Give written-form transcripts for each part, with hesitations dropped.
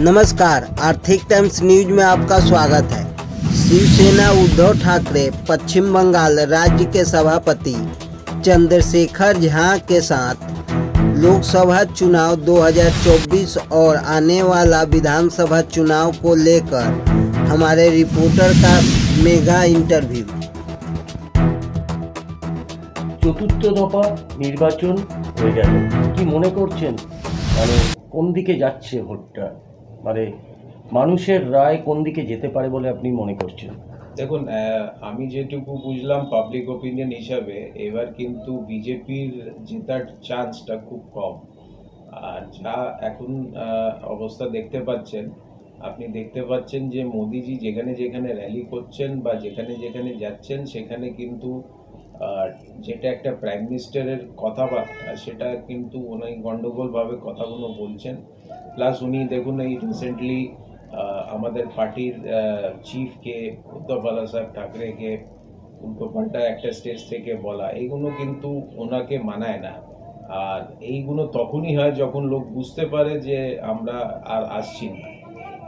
नमस्कार, आर्थिक times news में आपका स्वागत है। शिवसेना उद्धव ठाकरे पश्चिम बंगाल राज्य के सभापति चंद्रशेखर झा के साथ लोकसभा चुनाव 2024 और आने वाला विधानसभा चुनाव को लेकर हमारे रिपोर्टर का मेगा इंटरव्यू। चतुर्थ दफा निर्वाचन हो गেল কি মনে করছেন মানে কোন দিকে যাচ্ছে ভোটটা মানে মানুষের রায় কোন দিকে যেতে পারে বলে আপনি মনে করছেন? দেখুন আমি যেটুকু বুঝলাম পাবলিক ওপিনিয়ন হিসাবে এবার কিন্তু বিজেপির জেতার চান্সটা খুব কম। আর যা এখন অবস্থা দেখতে পাচ্ছেন, আপনি দেখতে পাচ্ছেন যে মোদিজি যেখানে যেখানে র্যালি করছেন বা যেখানে যেখানে যাচ্ছেন সেখানে কিন্তু যেটা একটা প্রাইম মিনিস্টারের কথাবার্তা সেটা কিন্তু উনি গণ্ডগোলভাবে কথাগুলো বলছেন। প্লাস উনি দেখুন এই রিসেন্টলি আমাদের পার্টির চিফকে উদ্ধব সাহেব ঠাকরেকে উল্টো পাল্টা একটা স্টেজ থেকে বলা, এইগুলো কিন্তু ওনাকে মানায় না। আর এইগুলো তখনই হয় যখন লোক বুঝতে পারে যে আমরা আর আসছি না।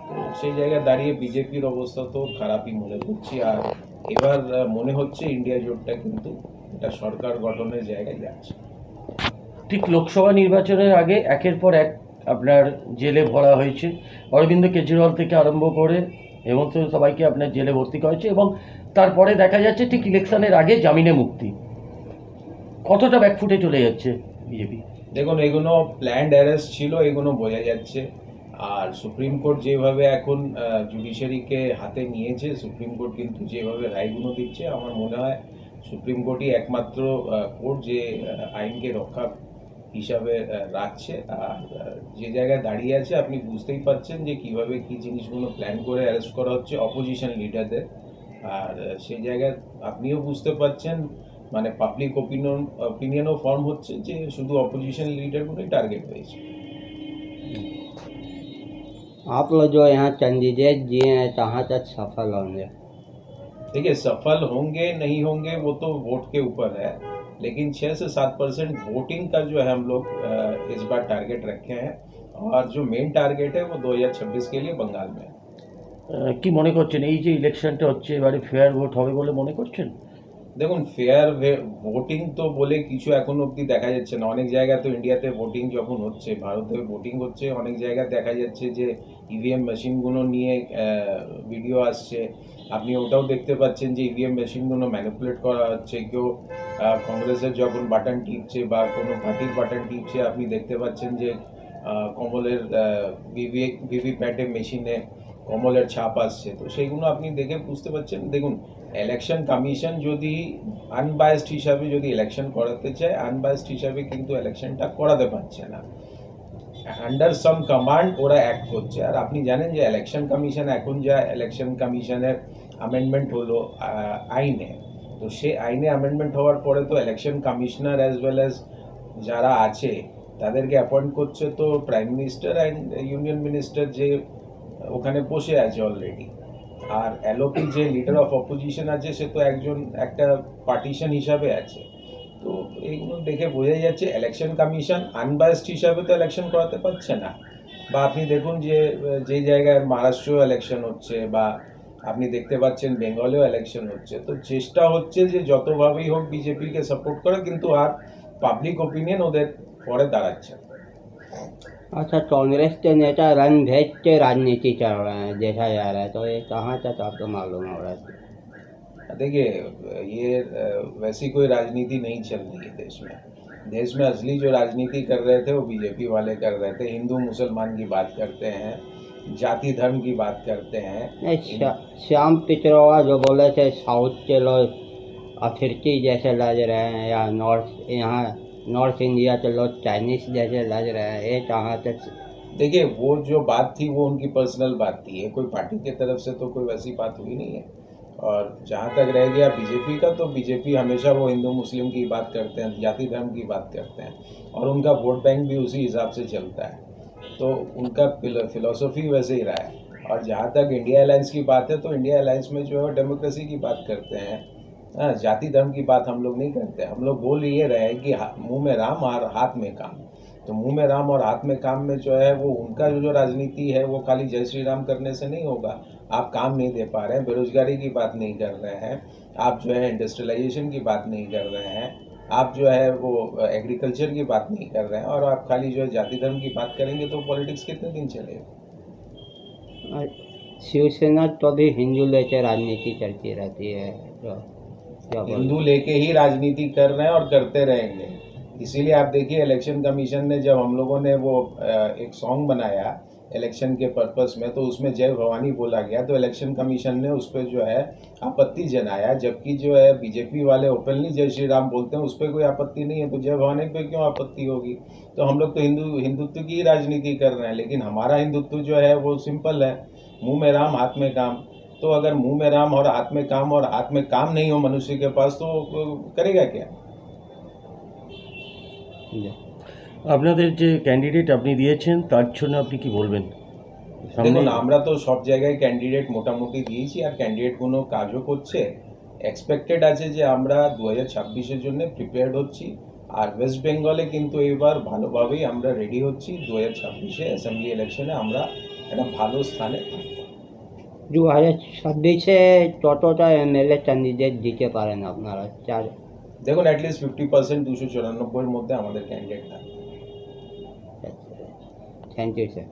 তো সেই জায়গায় দাঁড়িয়ে বিজেপির অবস্থা তো খারাপই মনে করছি। আর এবার মনে হচ্ছে ইন্ডিয়া জোটটা কিন্তু এটা সরকার গঠনের জায়গায় যাচ্ছে। ঠিক লোকসভা নির্বাচনের আগে একের পর এক আপনার জেলে ভরা হয়েছে, অরবিন্দ কেজরিওয়াল থেকে আরম্ভ করে হেমন্ত সবাইকে আপনার জেলে ভর্তি করা হয়েছে এবং তারপরে দেখা যাচ্ছে ঠিক ইলেকশনের আগে জামিনে মুক্তি। কতটা ব্যাকফুটে চলে যাচ্ছে বিজেপি? দেখুন এগুলো প্ল্যান্ড অ্যারেস্ট ছিল, এগুলো বোঝা যাচ্ছে। আর সুপ্রিম কোর্ট যেভাবে এখন জুডিশিয়ারিকে হাতে নিয়েছে, সুপ্রিম কোর্ট কিন্তু যেভাবে রায়গুলো দিচ্ছে, আমার মনে হয় সুপ্রিম কোর্টই একমাত্র কোর্ট যে আইনকে রক্ষা হিসাবে রাখছে। আর যে জায়গায় দাঁড়িয়ে আছে আপনি বুঝতেই পারছেন যে কিভাবে কি জিনিসগুলো প্ল্যান করে অ্যারেস্ট করা হচ্ছে অপোজিশন লিডারদের। আর সেই জায়গায় আপনিও বুঝতে পারছেন মানে পাবলিক ওপিনিয়নও ফর্ম হচ্ছে যে শুধু অপোজিশন লিডারগুলোই টার্গেট হয়েছে। आप लोग जो यहाँ कैंडिडेट दिए हैं कहाँ तक सफल होंगे? देखिए सफल होंगे नहीं होंगे वो तो वोट के ऊपर है, लेकिन 6 से 7% वोटिंग का जो है हम लोग इस बार टारगेट रखे हैं। और जो मेन टारगेट है वो 2026 के लिए बंगाल में है। কি মনে করছেন এই যে ইলেকশনটা হচ্ছে এবারে ফেয়ার ভোট হবে বলে মনে করছেন? দেখুন ফেয়ার ভোটিং তো বলে কিছু এখন অবধি দেখা যাচ্ছে না। অনেক জায়গায় তো ইন্ডিয়াতে ভোটিং যখন হচ্ছে, ভারতে ভোটিং হচ্ছে, অনেক জায়গায় দেখা যাচ্ছে যে ইভিএম মেশিনগুলো নিয়ে ভিডিও আসছে। আপনি ওটাও দেখতে পাচ্ছেন যে ইভিএম মেশিনগুলো ম্যানিপুলেট করা হচ্ছে। কেউ কংগ্রেসের যখন বাটন টিপছে বা কোনো পার্টির বাটন টিপছে, আপনি দেখতে পাচ্ছেন যে কমলের ভিভিপ্যাটে মেশিনে কমলের ছাপ আসছে। তো সেইগুলো আপনি দেখে বুঝতে পারছেন। দেখুন ইলেকশন কমিশন যদি আনবায়াসড হিসাবে যদি ইলেকশন করাতে চায়, আনবায়াসড হিসাবে কিন্তু ইলেকশনটা করাতে পারছে না। আন্ডার সাম কমান্ড ওরা অ্যাক্ট করছে। আর আপনি জানেন যে ইলেকশন কমিশন এখন যা ইলেকশন কমিশনের অ্যামেন্ডমেন্ট হলো আইনে, তো সেই আইনে অ্যামেন্ডমেন্ট হওয়ার পরে তো election commissioner as well as যারা আছে তাদেরকে অ্যাপয়েন্ট করছে তো prime minister and union minister যে ওখানে বসে আছে অলরেডি। আর এলওপি যে লিডার অফ অপোজিশন আছে সে তো একটা পার্টিশন হিসাবে আছে। তো এইগুলো দেখে বোঝা যাচ্ছে ইলেকশন কমিশন আনবায়াসড হিসাবে তো ইলেকশন করাতে পারছে না। বা আপনি দেখুন যে জায়গায় মহারাষ্ট্রেও ইলেকশন হচ্ছে বা আপনি দেখতে পাচ্ছেন বেঙ্গলেও ইলেকশন হচ্ছে, তো চেষ্টা হচ্ছে যে যতভাবেই হোক বিজেপিকে সাপোর্ট করে, কিন্তু আর পাবলিক ওপিনিয়ন ওদের পরে দাঁড়াচ্ছে। अच्छा, कांग्रेस के नेता रन भेज के राजनीति चल रहे हैं देखा जा रहा है, तो ये कहाँ तक आपको मालूम हो रहा है? देखिए ये वैसी कोई राजनीति नहीं चल रही है देश में। देश में असली जो राजनीति कर रहे थे वो बीजेपी वाले कर रहे थे। हिंदू मुसलमान की बात करते हैं, जाति धर्म की बात करते हैं। श्याम पित्रोदा जो बोले थे साउथ के लोग अफ्रीकी जैसे लग रहे हैं या नॉर्थ इंडिया के लोग चाइनीज जैसे लग रहे हैं, ये कहाँ तक? देखिए वो जो बात थी वो उनकी पर्सनल बात थी, ये कोई पार्टी की तरफ से तो कोई वैसी बात हुई नहीं है। और जहाँ तक रह गया बीजेपी का, तो बीजेपी हमेशा वो हिंदू मुस्लिम की बात करते हैं, जाति धर्म की बात करते हैं और उनका वोट बैंक भी उसी हिसाब से चलता है। तो उनका फिलॉसफी वैसे ही रहा है। और जहाँ तक इंडिया अलायंस की बात है, तो इंडिया अलायंस में जो है डेमोक्रेसी की बात करते हैं, जाति धर्म की बात हम लोग नहीं करते। हम लोग बोल ये रहे हैं कि मुंह में राम और हाथ में काम। तो मुंह में राम और हाथ में काम में जो है वो उनका जो राजनीति है वो खाली जय श्री राम करने से नहीं होगा। आप काम नहीं दे पा रहे हैं, बेरोजगारी की बात नहीं कर रहे हैं, आप जो है इंडस्ट्रियलाइजेशन की बात नहीं कर रहे हैं, आप जो है वो एग्रीकल्चर की बात नहीं कर रहे हैं, और आप खाली जो है जाति धर्म की बात करेंगे तो पॉलिटिक्स कितने दिन चलेगा। शिवसेना तो भी हिंदू लेकर राजनीति चलती रहती है, तो हिंदू लेके ही राजनीति कर रहे हैं और करते रहेंगे। इसीलिए आप देखिए इलेक्शन कमीशन ने जब हम लोगों ने वो एक सॉन्ग बनाया इलेक्शन के पर्पस में, तो उसमें जय भवानी बोला गया, तो इलेक्शन कमीशन ने उस पर जो है आपत्ति जनाया, जबकि जो है बीजेपी वाले ओपनली जय श्री राम बोलते हैं, उस पर कोई आपत्ति नहीं है, तो जय भवानी पे क्यों आपत्ति होगी। तो हम लोग तो हिंदुत्व की ही राजनीति कर रहे हैं, लेकिन हमारा हिंदुत्व जो है वो सिंपल है, मुंह में राम हाथ में काम। तो अगर मुंह में राम और हाथ में काम नहीं हो मनुष्य के पास तो करेगा क्या। আপনাদের যে ক্যান্ডিডেট আপনি দিয়েছেন তার জন্য আপনি কি বলবেন? দেখুন আমরা তো সব জায়গায় ক্যান্ডিডেট মোটামুটি দিয়েছি, আর ক্যান্ডিডেটগুলো কাজও করছে। এক্সপেক্টেড আছে যে আমরা 2026-এর জন্য প্রিপেয়ার্ড হচ্ছি, আর ওয়েস্ট বেঙ্গলে কিন্তু এবার ভালোভাবেই আমরা রেডি হচ্ছি। 2026-এ অ্যাসেম্বলি ইলেকশনে আমরা একটা ভালো স্থানে থাকব। 2026-এ কতটা এমএলএ ক্যান্ডিডেট দিতে পারেন আপনারা? দেখুন অ্যাটলিস্ট 50%, 294-এর মধ্যে আমাদের ক্যান্ডিডেট থাকবে। Thank you sir.